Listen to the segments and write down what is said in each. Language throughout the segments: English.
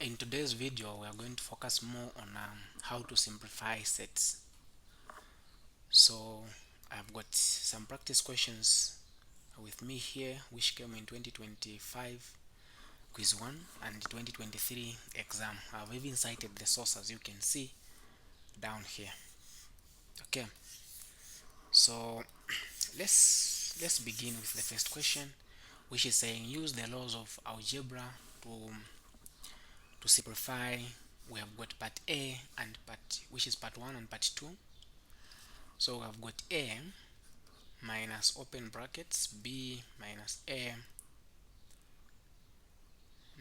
In today's video, we are going to focus more on how to simplify sets. So I've got some practice questions with me here, which came in 2025 quiz 1 and 2023 exam. I've even cited the source, as you can see down here. Okay, so let's begin with the first question, which is saying use the laws of algebra to simplify. We have got part A and part, which is part 1 and part 2. So we have got A minus open brackets B minus A.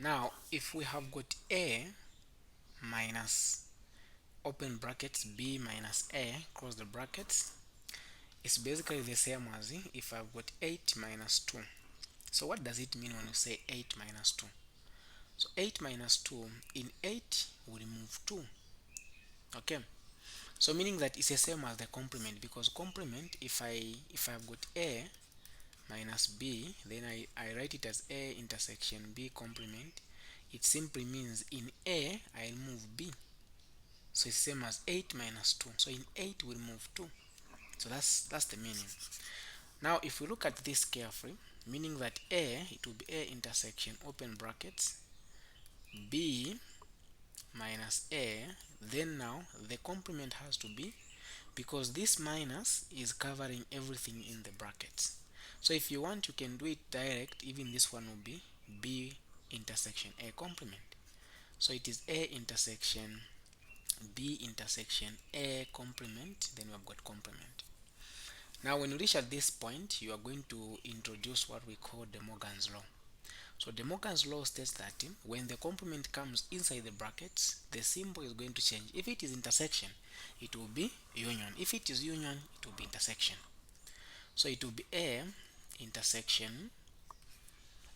Now if we have got A minus open brackets B minus A close the brackets, it's basically the same as if I've got 8 minus 2. So what does it mean when you say 8 minus 2? So 8 minus 2, in 8 we remove 2. Okay, so meaning that it's the same as the complement, because complement, if I've got A minus B, then I write it as A intersection B complement. It simply means in A I remove B, so it's same as 8 minus 2. So in 8 we remove 2. So that's the meaning. Now if we look at this carefully, meaning that A, it will be A intersection open brackets B minus A, then now the complement has to be, because this minus is covering everything in the brackets. So if you want, you can do it direct. Even this one will be B intersection A complement. So it is A intersection B intersection A complement, then we have got complement. Now when you reach at this point, you are going to introduce what we call De Morgan's law. So De Morgan's law states that when the complement comes inside the brackets, the symbol is going to change. If it is intersection, it will be union. If it is union, it will be intersection. So it will be A intersection.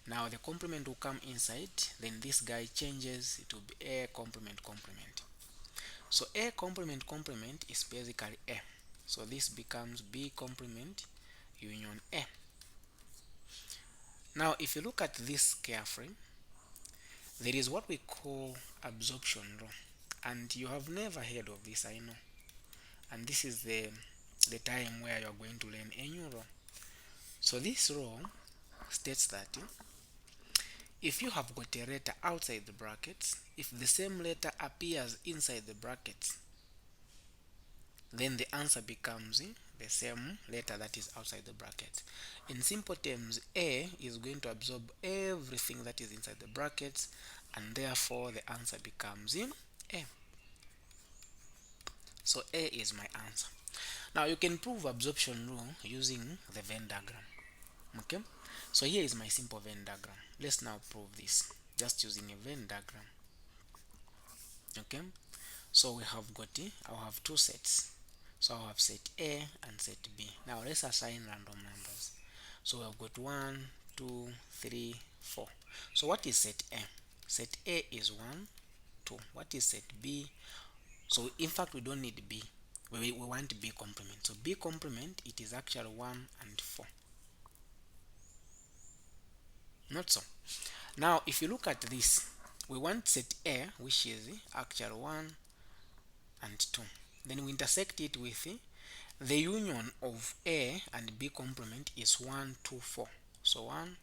Now the complement will come inside, then this guy changes, it will be A complement complement. So A complement complement is basically A. So this becomes B complement union A. Now if you look at this carefully, there is what we call absorption law, and you have never heard of this, I know, and this is the time where you are going to learn a new law. So this law states that if you have got a letter outside the brackets, if the same letter appears inside the brackets, then the answer becomes the same letter that is outside the brackets. In simple terms, A is going to absorb everything that is inside the brackets, and therefore the answer becomes A. So A is my answer. Now you can prove absorption rule using the Venn diagram. Okay, so here is my simple Venn diagram. Let's now prove this just using a Venn diagram. Okay, so we have got I'll have two sets. So I'll have set A and set B. Now let's assign random numbers. So I've got 1, 2, 3, 4. So what is set A? Set A is 1, 2. What is set B? So in fact we don't need B. We want B complement. So B complement, it is actually 1 and 4. Not so. Now if you look at this, we want set A, which is actually 1 and 2. Then we intersect it with the union of A and B complement is 1, 2, 4. So 1,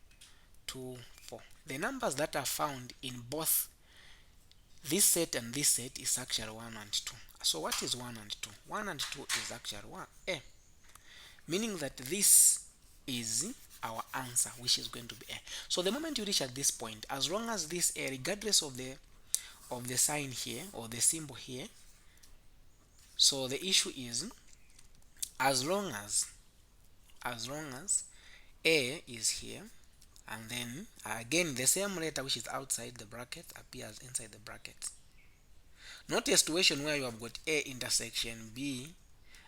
2, 4. The numbers that are found in both this set and this set is actually 1 and 2. So what is 1 and 2? 1 and 2 is actually 1, A. Meaning that this is our answer, which is going to be A. So the moment you reach at this point, as long as this A, regardless of the sign here or the symbol here, so the issue is as long as A is here, and then again the same letter which is outside the bracket appears inside the bracket. Not a situation where you have got A intersection B,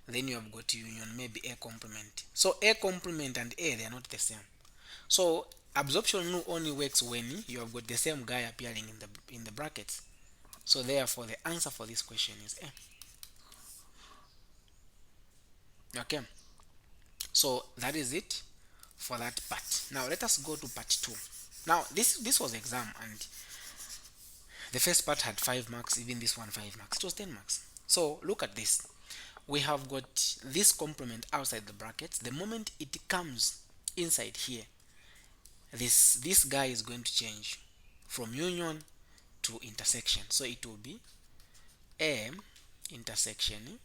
then you have got union maybe A complement. So A complement and A, they are not the same. So absorption rule only works when you have got the same guy appearing in the brackets. So therefore the answer for this question is A. Okay, so that is it for that part. Now let us go to part 2. Now this was exam, and The first part had 5 marks, even this one 5 marks. It was 10 marks. So look at this. We have got this complement outside the brackets. The moment it comes inside here, this guy is going to change from union to intersection. So it will be A intersection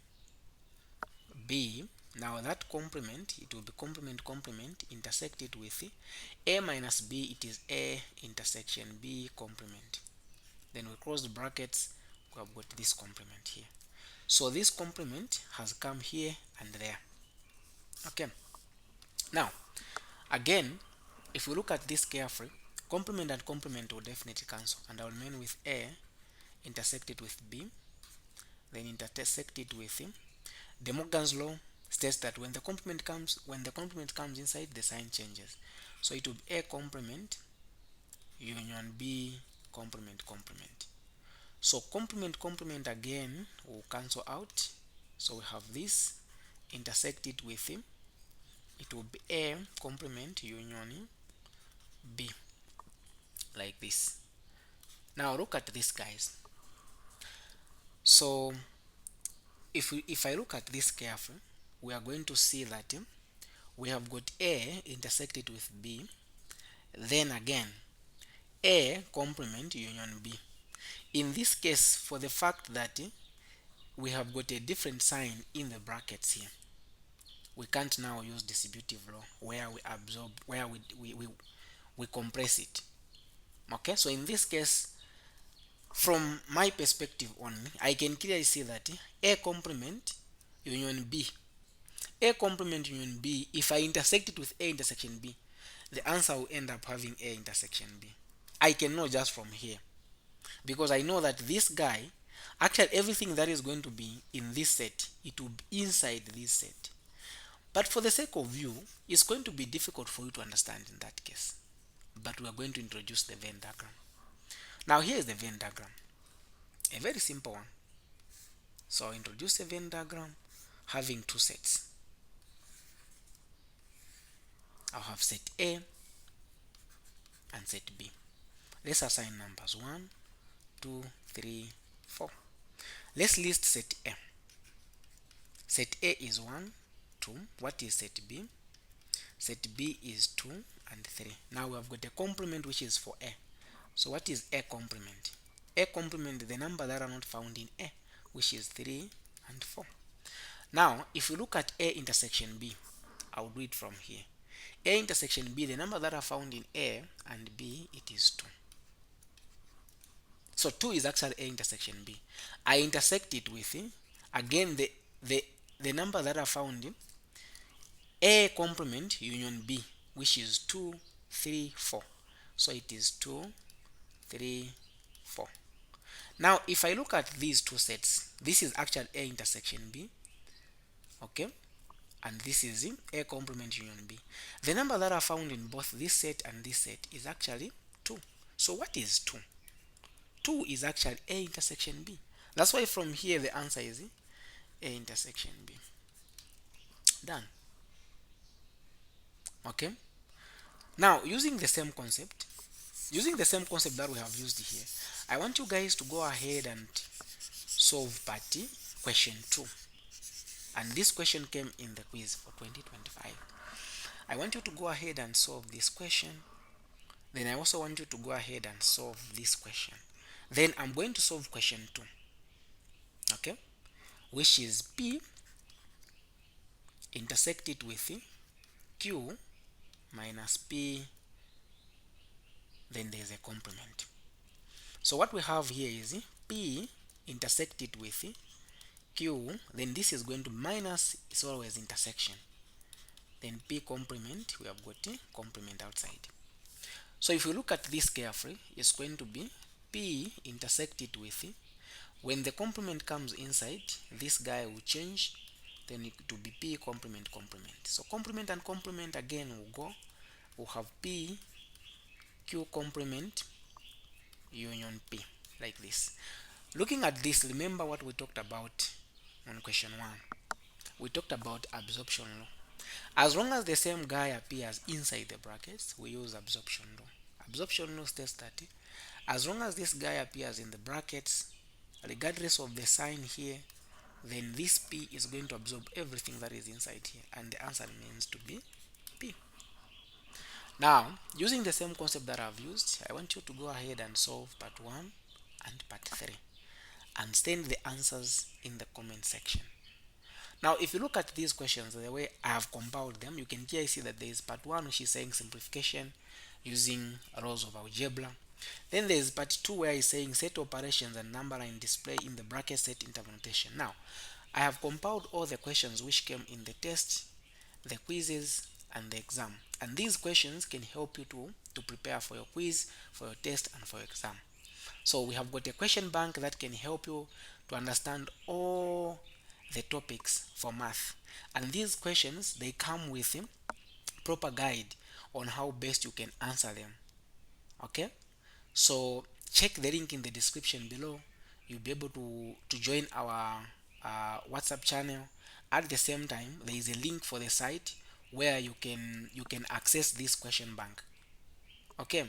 B. Now that complement, it will be complement intersected with A minus B. It is A intersection B complement. Then we close the brackets, we have got this complement here. So this complement has come here and there. Okay. Now, again, if we look at this carefully, complement and complement will definitely cancel, and I'll remain with A intersected with B, then intersected with C. De Morgan's law states that when the complement comes inside, the sign changes. So it will be A complement union B complement. So complement again will cancel out. So we have this intersected with him. It will be A complement union B, like this. Now look at this, guys. So if I look at this carefully, we are going to see that we have got A intersected with B, then again A complement union B. In this case, for the fact that we have got a different sign in the brackets here, we can't now use distributive law where we absorb, where we compress it. Okay, so in this case, from my perspective only, I can clearly see that A complement union B, A complement union B, if I intersect it with A intersection B, the answer will end up having A intersection B. I can know just from here, because I know that this guy, actually everything that is going to be in this set, it will be inside this set. But for the sake of you, it's going to be difficult for you to understand in that case. But we are going to introduce the Venn diagram. Now here is the Venn diagram, a very simple one. So I'll introduce a Venn diagram having two sets. I'll have set A and set B. Let's assign numbers 1, 2, 3, 4. Let's list set A. Set A is 1, 2. What is set B? Set B is 2 and 3. Now we have got a complement which is for A. So what is A complement? A complement, the number that are not found in A, which is 3 and 4. Now, if you look at A intersection B, I'll do it from here. A intersection B, the number that are found in A and B, it is 2. So 2 is actually A intersection B. I intersect it with, again, the number that are found in A complement union B, which is 2, 3, 4. So it is 2, 3, 4. Now, if I look at these two sets, this is actually A intersection B, okay, and this is A complement union B. The number that are found in both this set and this set is actually 2. So what is 2? 2 is actually A intersection B. That's why from here the answer is A intersection B. Done. Okay. Now, using the same concept that we have used here, I want you guys to go ahead and solve party question 2. And this question came in the quiz for 2025. I want you to go ahead and solve this question. Then I also want you to go ahead and solve this question. Then I'm going to solve question 2. Okay? Which is P intersected with Q minus P, then there's a complement. So what we have here is P intersected with Q, then this is going to minus, is always intersection. Then P complement, we have got a complement outside. So if you look at this carefully, it's going to be P intersected with, when the complement comes inside, this guy will change, then it will be P complement. So complement and complement again will go, we'll have P Q complement union P, like this. Looking at this, remember what we talked about on question 1. We talked about absorption law. As long as the same guy appears inside the brackets, we use absorption law. Absorption law states that As long as this guy appears in the brackets, regardless of the sign here, then this P is going to absorb everything that is inside here, and the answer remains to be P. Now, using the same concept that I've used, I want you to go ahead and solve part 1 and part 3 and send the answers in the comment section. Now, if you look at these questions, the way I have compiled them, you can clearly see that there is part 1, which is saying simplification using rules of algebra. Then there is part 2, where it's saying set operations and number line display in the bracket set interval notation. Now, I have compiled all the questions which came in the test, the quizzes, and the exam. And these questions can help you to prepare for your quiz, for your test, and for your exam. So we have got a question bank that can help you to understand all the topics for math. And these questions, they come with a proper guide on how best you can answer them. Okay? So check the link in the description below. You'll be able to join our WhatsApp channel. At the same time, there is a link for the site where you can access this question bank. Okay?